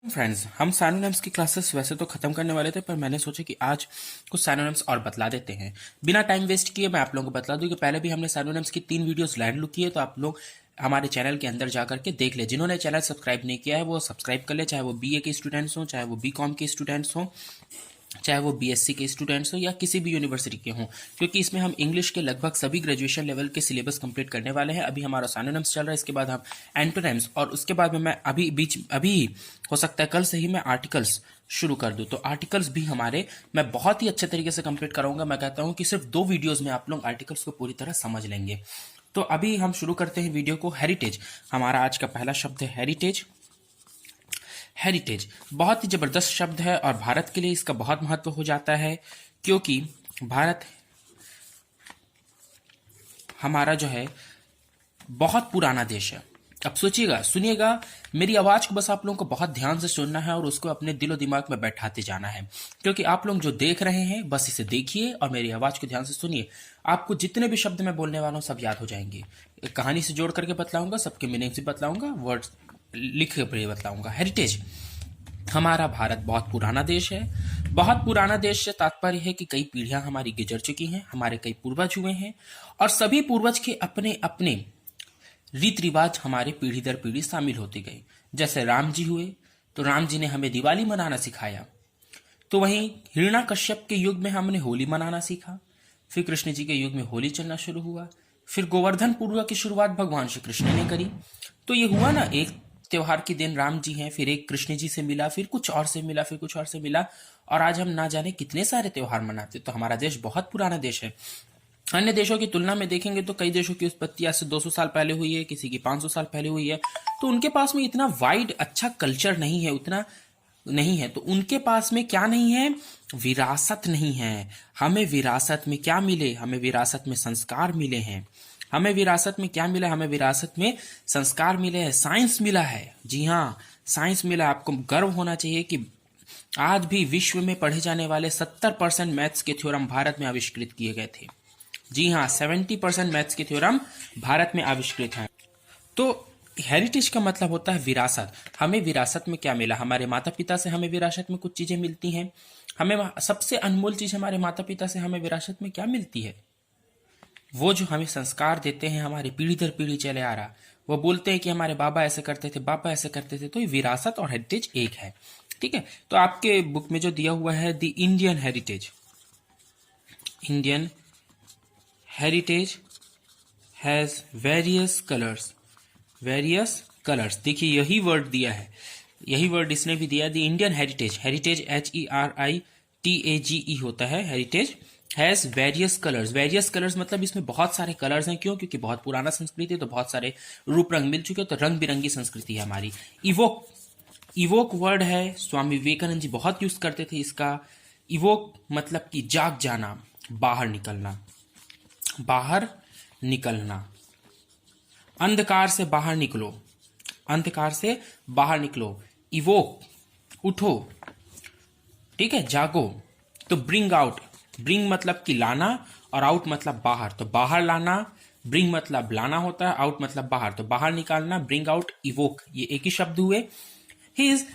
Friends, हम synonyms की classes वैसे तो खत्म करने वाले थे, पर मैंने सोचा कि आज कुछ साइनोनिम्स और बतला देते हैं। बिना टाइम वेस्ट किए मैं आप लोगों को बतला दूं कि पहले भी हमने साइनोनिम्स की 3 वीडियोस लैंड लुक की है, तो आप लोग हमारे चैनल के अंदर जाकर के देख ले। जिन्होंने चैनल सब्सक्राइब नहीं किया है वो सब्सक्राइब कर ले, चाहे वो बीए के स्टूडेंट्स हों, चाहे वो बीकॉम के स्टूडेंट्स हों, चाहे वो बीएससी के स्टूडेंट्स हो या किसी भी यूनिवर्सिटी के हों, क्योंकि इसमें हम इंग्लिश के लगभग सभी ग्रेजुएशन लेवल के सिलेबस कंप्लीट करने वाले हैं। अभी हमारा सिनोनिम्स चल रहा है, इसके बाद हम एंटोनिम्स, और उसके बाद में मैं अभी हो सकता है कल से ही मैं आर्टिकल्स शुरू कर दूं। तो आर्टिकल्स भी हमारे मैं बहुत ही अच्छे तरीके से कंप्लीट कराऊंगा। मैं कहता हूं कि सिर्फ 2 वीडियोस में आप लोग आर्टिकल्स को पूरी तरह समझ लेंगे। तो अभी हम शुरू करते हैं वीडियो को। हेरिटेज, हमारा आज का पहला शब्द है हेरिटेज। हेरिटेज बहुत ही जबरदस्त शब्द है और भारत के लिए इसका बहुत महत्व हो जाता है, क्योंकि भारत हमारा जो है बहुत पुराना देश है। अब सोचिएगा, सुनिएगा, मेरी आवाज को बस आप लोगों को बहुत ध्यान से सुनना है और उसको अपने दिलो दिमाग में बैठाते जाना है, क्योंकि आप लोग जो देख रहे हैं बस इसे देखिए और मेरी आवाज को ध्यान से सुनिए। आपको जितने भी शब्द मैं बोलने वाला हूं सब याद हो जाएंगे। एक कहानी से जोड़ करके बतलाऊंगा, सबके मीनिंग से बतलाऊंगा, वर्ड्स लिख के बतलाऊंगा। हेरिटेज, हमारा भारत बहुत पुराना देश है। बहुत पुराना देश से तात्पर्य है कि कई पीढ़ियां हमारी गुजर चुकी हैं, हमारे कई पूर्वज हुए हैं और सभी पूर्वज के अपने अपने रीति रिवाज हमारे पीढ़ी दर पीढ़ी शामिल होते गए। जैसे राम जी हुए तो राम जी ने हमें दिवाली मनाना सिखाया, तो वहीं हिरण्यकश्यप के युग में हमने होली मनाना सीखा, फिर कृष्ण जी के युग में होली चलना शुरू हुआ, फिर गोवर्धन पूर्व की शुरुआत भगवान श्री कृष्ण ने करी। तो ये हुआ ना, एक त्योहार के दिन राम जी हैं, फिर एक कृष्ण जी से मिला, फिर कुछ और से मिला, फिर कुछ और से मिला, और आज हम ना जाने कितने सारे त्योहार मनाते। तो हमारा देश बहुत पुराना देश है। अन्य देशों की तुलना में देखेंगे तो कई देशों की उत्पत्ति आज से 200 साल पहले हुई है, किसी की 500 साल पहले हुई है। तो उनके पास में इतना वाइड अच्छा कल्चर नहीं है, उतना नहीं है। तो उनके पास में क्या नहीं है? विरासत नहीं है। हमें विरासत में क्या मिले? हमें विरासत में संस्कार मिले हैं। हमें विरासत में क्या मिला? हमें विरासत में संस्कार मिले हैं, साइंस मिला है। जी हाँ, साइंस मिला। आपको गर्व होना चाहिए कि आज भी विश्व में पढ़े जाने वाले 70% मैथ्स के थ्योरम भारत में आविष्कृत किए गए थे। जी हाँ, 70% मैथ्स के थ्योरम भारत में आविष्कृत हैं। तो हेरिटेज का मतलब होता है विरासत। हमें विरासत में क्या मिला? हमारे माता पिता से हमें विरासत में कुछ चीजें मिलती हैं। हमें सबसे अनमोल चीज हमारे माता पिता से हमें विरासत में क्या मिलती है? वो जो हमें संस्कार देते हैं, हमारी पीढ़ी दर पीढ़ी चले आ रहा। वो बोलते हैं कि हमारे बाबा ऐसे करते थे, बाबा ऐसे करते थे। तो ये विरासत और हेरिटेज एक है। ठीक है, तो आपके बुक में जो दिया हुआ है the Indian heritage, Indian heritage has various colours. Various colours, देखिए यही वर्ड दिया है, यही वर्ड इसने भी दिया, the Indian heritage. Heritage HERITAGE होता है। Heritage has various colours. Various colours मतलब इसमें बहुत सारे कलर्स हैं। क्यों? क्योंकि बहुत पुराना संस्कृति है, तो बहुत सारे रूप रंग मिल चुके हैं, तो रंग बिरंगी संस्कृति है हमारी। इवोक, इवोक वर्ड है, स्वामी विवेकानंद जी बहुत यूज करते थे इसका। इवोक मतलब कि जाग जाना, बाहर निकलना, बाहर निकलना। अंधकार से बाहर निकलो, अंधकार से बाहर निकलो। इवोक, उठो, ठीक है, जागो। तो ब्रिंग आउट, ब्रिंग मतलब कि लाना और आउट मतलब बाहर। तो बाहर लाना, ब्रिंग मतलब लाना होता है, आउट मतलब बाहर। तो बाहर निकालना, ब्रिंग आउट, इवोक, ये एक ही शब्द हुए। His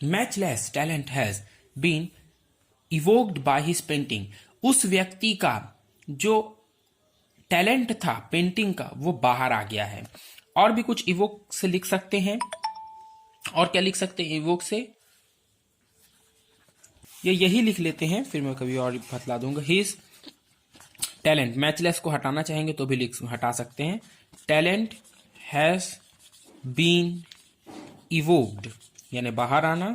matchless talent has been evoked by his painting. उस व्यक्ति का जो टैलेंट था पेंटिंग का, वो बाहर आ गया है। और भी कुछ इवोक से लिख सकते हैं। और क्या लिख सकते हैं इवोक से? ये यही लिख लेते हैं, फिर मैं कभी और बतला दूंगा। हिज टैलेंट, मैचलेस को हटाना चाहेंगे तो भी हटा सकते हैं। टैलेंट हैज बीन इवोक्ड, यानी बाहर आना,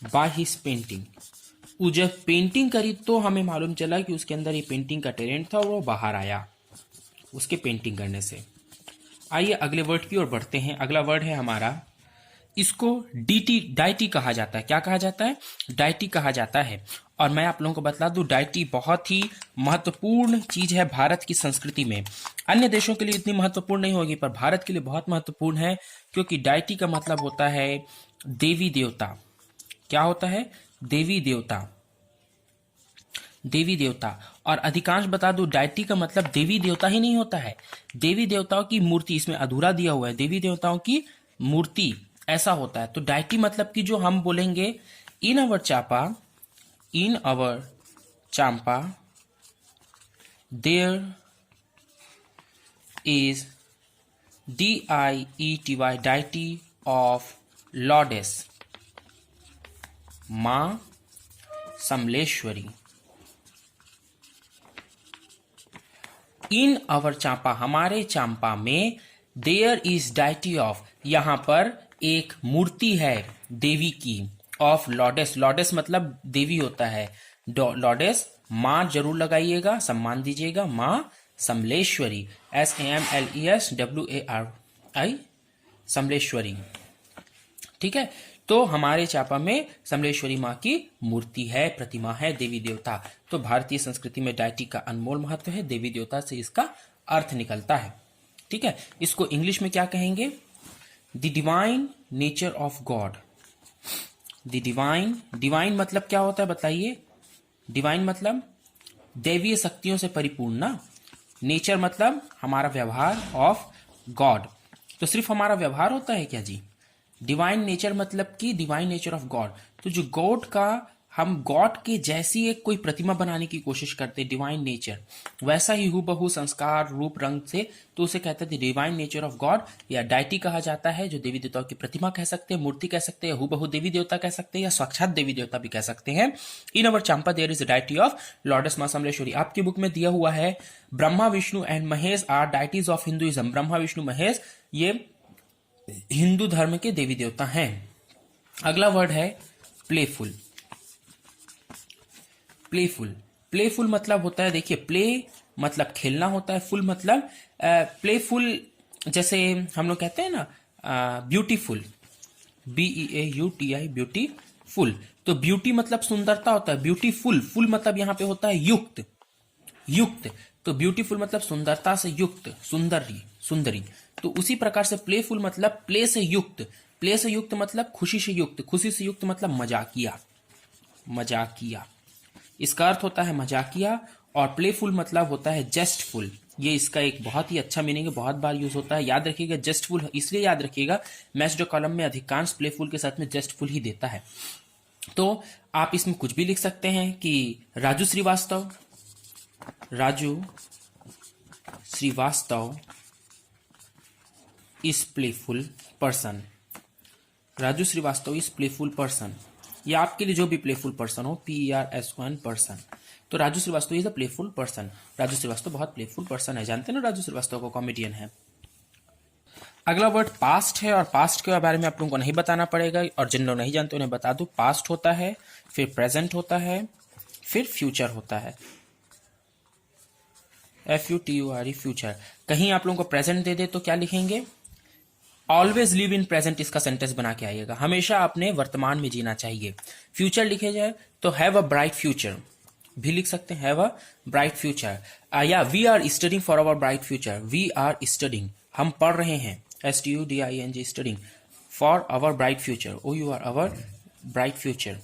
बाय हिज पेंटिंग। वो जब पेंटिंग करी तो हमें मालूम चला कि उसके अंदर ये पेंटिंग का टैलेंट था और वो बाहर आया उसके पेंटिंग करने से। आइए अगले वर्ड की ओर बढ़ते हैं। अगला वर्ड है हमारा, इसको डाइटी कहा जाता है। क्या कहा जाता है? डाइटी कहा जाता है। और मैं आप लोगों को बतला दूं, डाइटी बहुत ही महत्वपूर्ण चीज है भारत की संस्कृति में। अन्य देशों के लिए इतनी महत्वपूर्ण नहीं होगी, पर भारत के लिए बहुत महत्वपूर्ण है, क्योंकि डाइटी का मतलब होता है देवी देवता। क्या होता है? देवी देवता, देवी देवता। और अधिकांश बता दूं, डाइटी का मतलब देवी देवता ही नहीं होता है, देवी देवताओं की मूर्ति। इसमें अधूरा दिया हुआ है, देवी देवताओं की मूर्ति ऐसा होता है। तो डाइटी मतलब कि जो हम बोलेंगे in our Champa, in our Champa there is DIETY deity of lordess Maa Samaleswari. In our Champa, हमारे चांपा में, देयर इज डाइटी ऑफ, यहां पर एक मूर्ति है देवी की, ऑफ लॉर्डेस, लॉर्डेस मतलब देवी होता है, लॉर्डेस, मां जरूर लगाइएगा, सम्मान दीजिएगा, मां समलेश्वरी, SAMLESWARI, समलेश्वरी। ठीक है, तो हमारे चापा में समलेश्वरी माँ की मूर्ति है, प्रतिमा है, देवी देवता। तो भारतीय संस्कृति में डाइटी का अनमोल महत्व है, देवी देवता से इसका अर्थ निकलता है। ठीक है, इसको इंग्लिश में क्या कहेंगे? The divine nature of God. The divine मतलब क्या होता है बताइए? डिवाइन मतलब दैवीय शक्तियों से परिपूर्ण ना। नेचर मतलब हमारा व्यवहार, ऑफ गॉड तो सिर्फ हमारा व्यवहार होता है क्या जी? डिवाइन नेचर मतलब कि डिवाइन नेचर ऑफ गॉड, तो जो गॉड का, हम गॉड के जैसी एक कोई प्रतिमा बनाने की कोशिश करते हैं, डिवाइन नेचर, वैसा ही हूबहू संस्कार, रूप, रंग से, तो उसे कहते हैं डिवाइन नेचर ऑफ गॉड, या डाइटी कहा जाता है, जो देवी देवताओं की प्रतिमा कह सकते हैं, मूर्ति कह सकते हैं, हूबहू देवी देवता कह सकते हैं, या साक्षात देवी देवता भी कह सकते हैं। In our Champa there is deity of lordess Maa Samaleswari. आपकी बुक में दिया हुआ है Brahma Vishnu and Mahesh are deities of Hinduism. Brahma Vishnu Mahesh ये हिंदू धर्म के देवी देवता हैं। अगला वर्ड है प्लेफुल। प्लेफुल मतलब होता है, देखिए, प्ले मतलब खेलना होता है, फुल मतलब प्लेफुल, जैसे हम लोग कहते हैं ना ब्यूटीफुल, BEAUTI, ब्यूटीफुल। तो ब्यूटी मतलब सुंदरता होता है, ब्यूटीफुल, फुल मतलब यहां पे होता है युक्त। तो ब्यूटीफुल मतलब सुंदरता से युक्त, सुंदरी। तो उसी प्रकार से प्लेफुल मतलब प्ले से युक्त मतलब खुशी से युक्त मतलब मजाकिया। इसका अर्थ होता है मजाकिया। और प्लेफुल मतलब होता है जेस्टफुल। ये इसका एक बहुत ही अच्छा मीनिंग है, बहुत बार यूज होता है, याद रखिएगा। जेस्टफुल इसलिए याद रखिएगा, मैथ्स जो कॉलम में अधिकांश प्लेफुल के साथ में जेस्टफुल ही देता है। तो आप इसमें कुछ भी लिख सकते हैं कि Raju Srivastava is playful person. Raju Srivastava is playful person, या आपके लिए जो भी प्लेफुल पर्सन हो, PERSON पर्सन। तो Raju Srivastava is a playful person. Raju Srivastava बहुत प्लेफुल पर्सन है, जानते हैं ना राजू श्रीवास्तव को, कॉमेडियन है। अगला वर्ड पास्ट है, और पास्ट के बारे में आप लोगों को नहीं बताना पड़ेगा, और जिन लोग नहीं जानते उन्हें बता दूं। पास्ट होता है, फिर प्रेजेंट होता है, फिर फ्यूचर होता है, FUTURE, फ्यूचर। कहीं आप लोगों को प्रेजेंट दे दे तो क्या लिखेंगे? ऑलवेज लिव इन प्रेजेंट, इसका सेंटेंस बना के आइएगा, हमेशा अपने वर्तमान में जीना चाहिए। फ्यूचर लिखे जाए तो हैव अ ब्राइट फ्यूचर भी लिख सकते हैं, हैव अ ब्राइट फ्यूचर। या we are studying for our bright future, we are studying, हम पढ़ रहे हैं, STUDING, studying for our bright future, OUR, our bright future,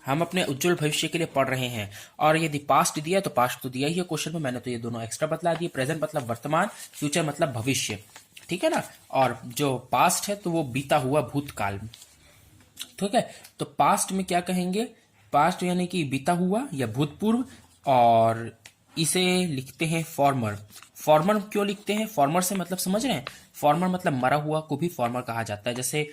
हम अपने उज्जवल भविष्य के लिए पढ़ रहे हैं। और यदि पास्ट दिया तो पास्ट तो दिया ही है क्वेश्चन में, मैंने तो ये दोनों एक्स्ट्रा बतला दिए। प्रेजेंट मतलब वर्तमान, फ्यूचर मतलब भविष्य, ठीक है ना। और जो पास्ट है तो वो बीता हुआ भूतकाल, ठीक है। तो पास्ट में क्या कहेंगे? पास्ट यानी कि बीता हुआ या भूतपूर्व, और इसे लिखते हैं फॉर्मर। फॉर्मर क्यों लिखते हैं? फॉर्मर से मतलब समझ रहे हैं, फॉर्मर मतलब मरा हुआ को भी फॉर्मर कहा जाता है, जैसे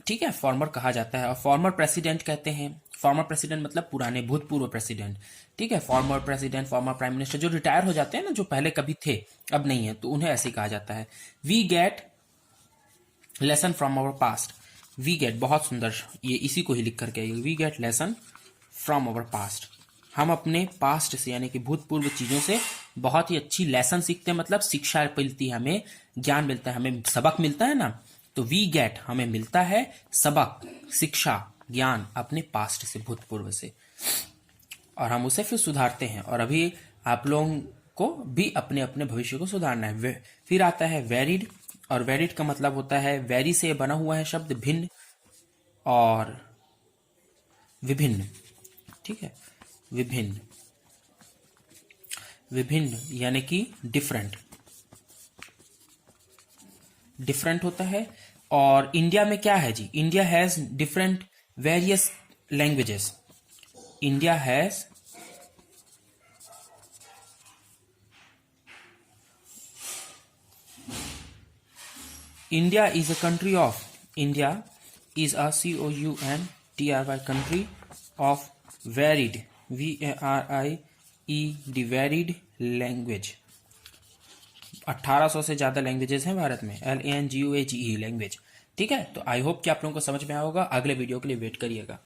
ठीक है, फॉर्मर कहा जाता है। और फॉर्मर प्रेसिडेंट कहते हैं, फॉर्मर प्रेसिडेंट मतलब पुराने भूतपूर्व प्रेसिडेंट, ठीक है। Former president, former prime minister, जो रिटायर हो जाते हैं ना, जो पहले कभी थे अब नहीं है, तो उन्हें ऐसे कहा जाता है। We get lesson from our past. We get, बहुत सुंदर, ये इसी को ही लिख करके आइए, we get lesson from our past. हम अपने पास्ट से यानी कि भूतपूर्व चीजों से बहुत ही अच्छी लेसन सीखते हैं, मतलब शिक्षा मिलती है, हमें ज्ञान मिलता है, हमें सबक मिलता है ना। तो वी गेट, हमें मिलता है सबक, शिक्षा, ज्ञान अपने पास्ट से, भूतपूर्व से, और हम उसे फिर सुधारते हैं। और अभी आप लोगों को भी अपने अपने भविष्य को सुधारना है। फिर आता है वेरिड, और वेरिड का मतलब होता है, वेरी से बना हुआ है शब्द, भिन्न और विभिन्न, ठीक है। विभिन्न यानी कि डिफरेंट। डिफरेंट होता है। और इंडिया में क्या है जी, India has different various languages. India has India is a country of India is a COUNTRY country of varied VARIED varied language। 1800 से ज्यादा लैंग्वेजेस हैं भारत में, LANGUAGE लैंग्वेज। ठीक है, तो आई होप कि आप लोगों को समझ में आया होगा। अगले वीडियो के लिए वेट करिएगा।